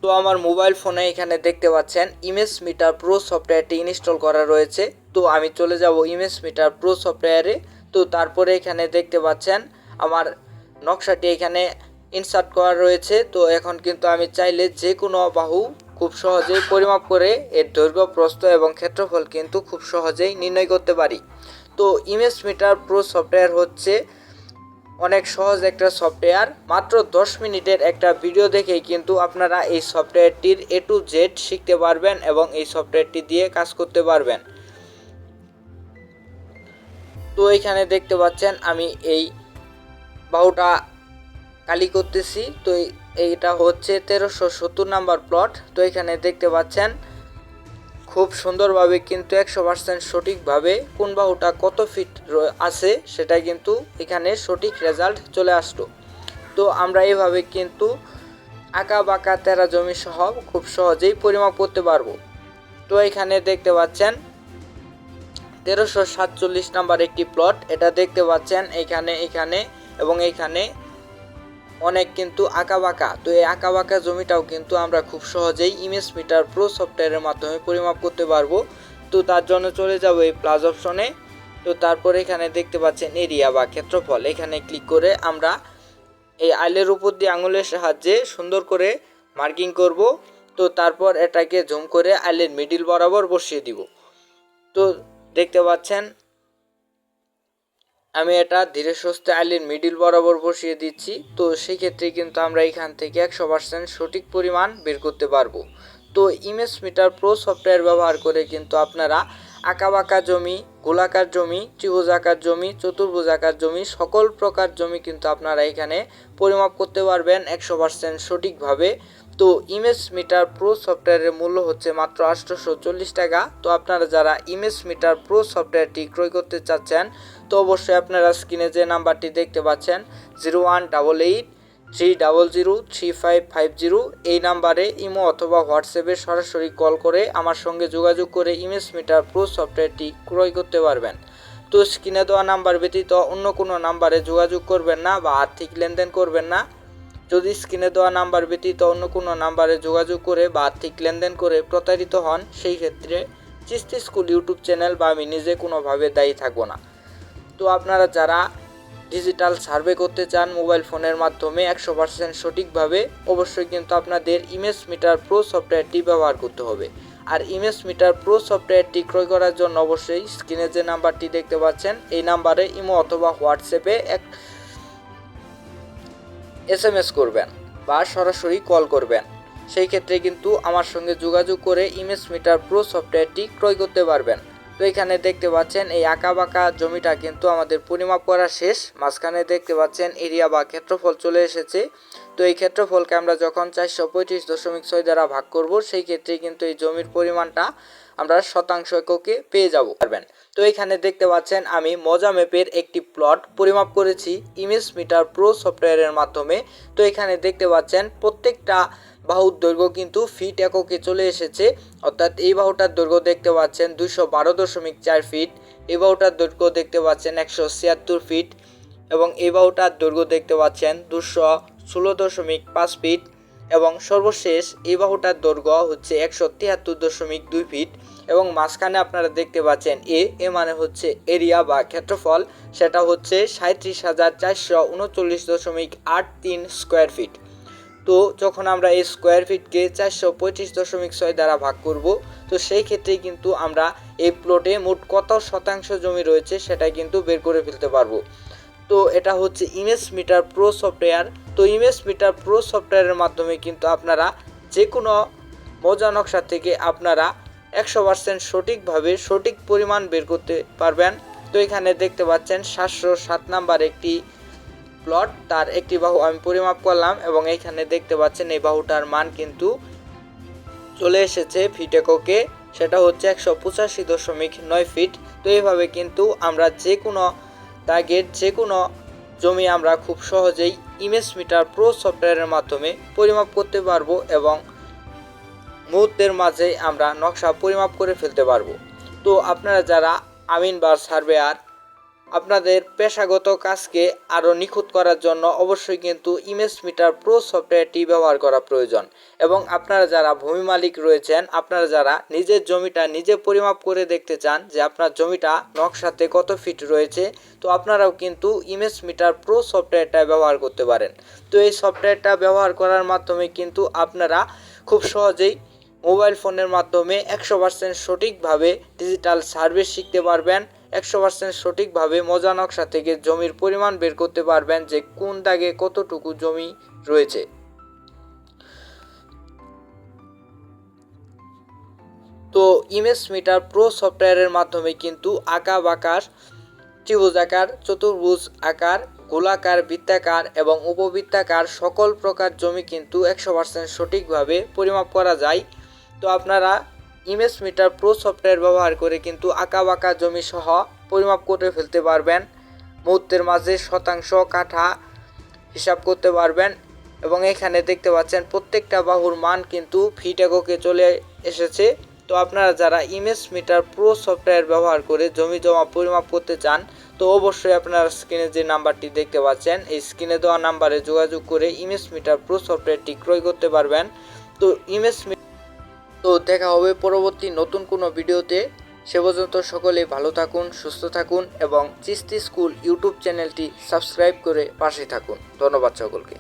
তো আমার মোবাইল ফোনে এখানে দেখতে পাচ্ছেন ইমেজ মিটার প্রো সফটওয়্যারটি ইনস্টল করা রয়েছে। তো আমি চলে যাব ইমেজ মিটার প্রো সফটওয়্যারে। তো তারপরে এখানে দেখতে পাচ্ছেন আমার নকশাটি এখানে ইনসার্ট করা রয়েছে। তো এখন কিন্তু আমি চাইলে যে কোনো বাহু খুব সহজেই পরিমাপ করে এর দৈর্ঘ্য, প্রস্থ এবং ক্ষেত্রফল কিন্তু খুব সহজেই নির্ণয় করতে পারি। তো ইমেজ মিটার প্রো সফটওয়্যার হচ্ছে অনেক সহজ একটা সফটওয়্যার। মাত্র 10 মিনিটের একটা ভিডিও দেখেই কিন্তু আপনারা এই সফটওয়্যারটির A to Z শিখতে পারবেন এবং এই সফটওয়্যারটি দিয়ে কাজ করতে পারবেন। তো এখানে দেখতে পাচ্ছেন আমি এই বাহুটা কালি করতেছি। তো এইটা হচ্ছে 1370 নাম্বার প্লট। তো এখানে দেখতে পাচ্ছেন খুব সুন্দরভাবে কিন্তু 100% সঠিকভাবে কোন বাহুটা কত ফিট আছে সেটা কিন্তু এখানে সঠিক রেজাল্ট চলে আসলো। তো আমরা এইভাবে কিন্তু আঁকা বাঁকা তেরা জমি সহ খুব সহজেই পরিমাপ করতে পারবো। তো এখানে দেখতে পাচ্ছেন 1347 নাম্বার একটি প্লট, এটা দেখতে পাচ্ছেন এখানে এবং এইখানে অনেক কিন্তু আঁকা বাঁকা। তো এই আঁকা বাঁকা জমিটাও কিন্তু আমরা খুব সহজেই ইমেজ মিটার প্রো সফটওয়্যারের মাধ্যমে পরিমাপ করতে পারবো। তো তার জন্য চলে যাব এই প্লাস অপশনে। তো তারপর এখানে দেখতে পাচ্ছেন এরিয়া বা ক্ষেত্রফল, এখানে ক্লিক করে আমরা এই আইলের উপর দিয়ে আঙুলের সাহায্যে সুন্দর করে মার্কিং করব। তো তারপর এটাকে জুম করে আইলের মিডিল বরাবর বসিয়ে দিব। তো দেখতে পাচ্ছেন আমি এটা ধীরে সুস্থে আইলের মিডিল বরাবর বসিয়ে দিচ্ছি। তো সেই ক্ষেত্রে কিন্তু আমরা এখান থেকে 100% সঠিক পরিমাণ বের করতে পারবো। তো ইমেজ মিটার প্রো সফটওয়্যার ব্যবহার করে কিন্তু আপনারা আঁকাবাঁকা জমি, গোলাকার জমি, ত্রিভুজাকার জমি, চতুর্ভুজাকার জমি, সকল প্রকার জমি কিন্তু আপনারা এখানে পরিমাপ করতে পারবেন 100% সঠিকভাবে। তো ইমেজ মিটার প্রো সফটওয়্যারের মূল্য হচ্ছে মাত্র 840 টাকা। তো আপনারা যারা ইমেজ মিটার প্রো সফটওয়্যারটি ক্রয় করতে চাচ্ছেন তো অবশ্যই আপনারা স্ক্রিনে যে নাম্বারটি দেখতে পাচ্ছেন 018830035550 এই নাম্বারে ইমো অথবা হোয়াটসঅ্যাপে সরাসরি কল করে আমার সঙ্গে যোগাযোগ করে ইমেজ মিটার প্রো সফটওয়্যারটি ক্রয় করতে পারবেন। তো স্ক্রিনে দেওয়া নাম্বার ব্যতীত অন্য কোনো নাম্বারে যোগাযোগ করবেন না বা আর্থিক লেনদেন করবেন না। যদি স্ক্রিনে দেওয়া নাম্বার ব্যতীত অন্য কোনো নাম্বারে যোগাযোগ করে বা আর্থিক লেনদেন করে প্রতারিত হন, সেই ক্ষেত্রে চিস্তি স্কুল ইউটিউব চ্যানেল বা আমি নিজে কোনোভাবে দায়ী থাকবো না। তো আপনারা যারা ডিজিটাল সার্ভে করতে চান মোবাইল ফোনের মাধ্যমে 100% সঠিকভাবে, অবশ্যই কিন্তু আপনাদের ইমেজ মিটার প্রো সফটওয়্যারটি ব্যবহার করতে হবে। আর ইমেজ মিটার প্রো সফটওয়্যারটি ক্রয় করার জন্য অবশ্যই স্ক্রিনে যে নাম্বারটি দেখতে পাচ্ছেন এই নাম্বারে ইমো অথবা হোয়াটসঅ্যাপে SMS করবেন বা সরাসরি কল করবেন। সেই ক্ষেত্রে কিন্তু আমার সঙ্গে যোগাযোগ করে ইমেজ মিটার প্রো সফটওয়্যারটি ক্রয় করতে পারবেন। তো এখানে দেখতে পাচ্ছেন এই আঁকা বাঁকা জমিটা কিন্তু আমাদের পরিমাপ করা শেষ। মাঝখানে দেখতে পাচ্ছেন এরিয়া বা ক্ষেত্রফল চলে এসেছে। তো এই ক্ষেত্রফলকে আমরা যখন 435.6 দ্বারা ভাগ করব সেই ক্ষেত্রে কিন্তু এই জমির পরিমাণটা আমরা শতাংশ এককে পেয়ে যাব পারবেন। তো এখানে দেখতে পাচ্ছেন আমি মজা ম্যাপের একটি প্লট পরিমাপ করেছি ইমেজ মিটার প্রো সফটওয়্যারের মাধ্যমে। তো এখানে দেখতে পাচ্ছেন প্রত্যেকটা বাহুর দৈর্ঘ্য কিন্তু ফিট এককে চলে এসেছে। অর্থাৎ এই বাহুটার দৈর্ঘ্য দেখতে পাচ্ছেন 212.4 ফিট, এই বাহুটার দৈর্ঘ্য দেখতে পাচ্ছেন 176 ফিট এবং এই বাহুটার দৈর্ঘ্য দেখতে পাচ্ছেন 216.5 ফিট এবং সর্বশেষ এই বাহুটার দৈর্ঘ্য হচ্ছে 173.2 ফিট এবং মাঝখানে আপনারা দেখতে পাচ্ছেন এ মানে হচ্ছে এরিয়া বা ক্ষেত্রফল, সেটা হচ্ছে 37,439.83 স্কোয়ার ফিট। তো যখন আমরা এই স্কোয়ার ফিটকে 435.6 দ্বারা ভাগ করব তো সেই ক্ষেত্রে কিন্তু আমরা এই প্লটে মোট কত শতাংশ জমি রয়েছে সেটা কিন্তু বের করে ফেলতে পারবো। তো এটা হচ্ছে ইমেজ মিটার প্রো সফটওয়্যার। তো ইমেজ মিটার প্রো সফটওয়্যারের মাধ্যমে কিন্তু আপনারা যে কোনো মজা নকশা থেকে আপনারা 100% সঠিকভাবে সঠিক পরিমাণ বের করতে পারবেন। তো এখানে দেখতে পাচ্ছেন 707 নাম্বার একটি প্লট, তার একটি বাহু আমি পরিমাপ করলাম এবং এইখানে দেখতে পাচ্ছেন এই বাহুটার মান কিন্তু চলে এসেছে ফিট এককে, সেটা হচ্ছে 185.9 ফিট। তো এইভাবে কিন্তু আমরা যে কোনো দাগের যে কোনো জমি আমরা খুব সহজেই ইমেজ মিটার প্রো সফটওয়্যারের মাধ্যমে পরিমাপ করতে পারবো এবং মুহূর্তের মাঝে আমরা নকশা পরিমাপ করে ফেলতে পারবো। তো আপনারা যারা আমিন বা সার্ভেয়ার আপনাদের পেশাগত কাজকে আরও নিখুঁত করার জন্য অবশ্যই কিন্তু ইমেজ মিটার প্রো সফটওয়্যারটি ব্যবহার করা প্রয়োজন। এবং আপনারা যারা ভূমি মালিক রয়েছেন, আপনারা যারা নিজের জমিটা নিজে পরিমাপ করে দেখতে চান যে আপনার জমিটা নকশাতে কত ফিট রয়েছে, তো আপনারাও কিন্তু ইমেজ মিটার প্রো সফটওয়্যারটা ব্যবহার করতে পারেন। তো এই সফটওয়্যারটা ব্যবহার করার মাধ্যমে কিন্তু আপনারা খুব সহজেই মোবাইল ফোনের মাধ্যমে 100% সঠিকভাবে ডিজিটাল সার্ভে শিখতে পারবেন। 100% সঠিকভাবে মজা নকশা থেকে জমির পরিমাণ বের করতে পারবেন যে কোন দাগে কতটুকু জমি রয়েছে। তো ইমেজ মিটার প্রো সফটওয়্যারের মাধ্যমে কিন্তু আঁকা বাঁকার, ত্রিভুজ আকার, চতুর্ভুজ আকার, গোলাকার, বৃত্তাকার এবং উপবৃত্তাকার সকল প্রকার জমি কিন্তু 100% সঠিকভাবে পরিমাপ করা যায়। তো আপনারা ইমেজ মিটার প্রো সফটওয়্যার ব্যবহার করে কিন্তু আঁকা বাঁকা জমি সহ পরিমাপ করে ফেলতে পারবেন। মুহূর্তের মাঝে শতাংশ, কাঠা হিসাব করতে পারবেন। এবং এখানে দেখতে পাচ্ছেন প্রত্যেকটা বাহুর মান কিন্তু ফিট এককে চলে এসেছে। তো আপনারা যারা ইমেজ মিটার প্রো সফটওয়্যার ব্যবহার করে জমি জমা পরিমাপ করতে চান, তো অবশ্যই আপনারা স্ক্রিনে যে নাম্বারটি দেখতে পাচ্ছেন এই স্ক্রিনে দেওয়া নাম্বারে যোগাযোগ করে ইমেজ মিটার প্রো সফটওয়্যারটি ক্রয় করতে পারবেন। তো দেখা হবে পরবর্তী নতুন কোনো ভিডিওতে। সে পর্যন্ত সকলেই ভালো থাকুন, সুস্থ থাকুন এবং চিস্তি স্কুল ইউটিউব চ্যানেলটি সাবস্ক্রাইব করে পাশে থাকুন। ধন্যবাদ সকলকে।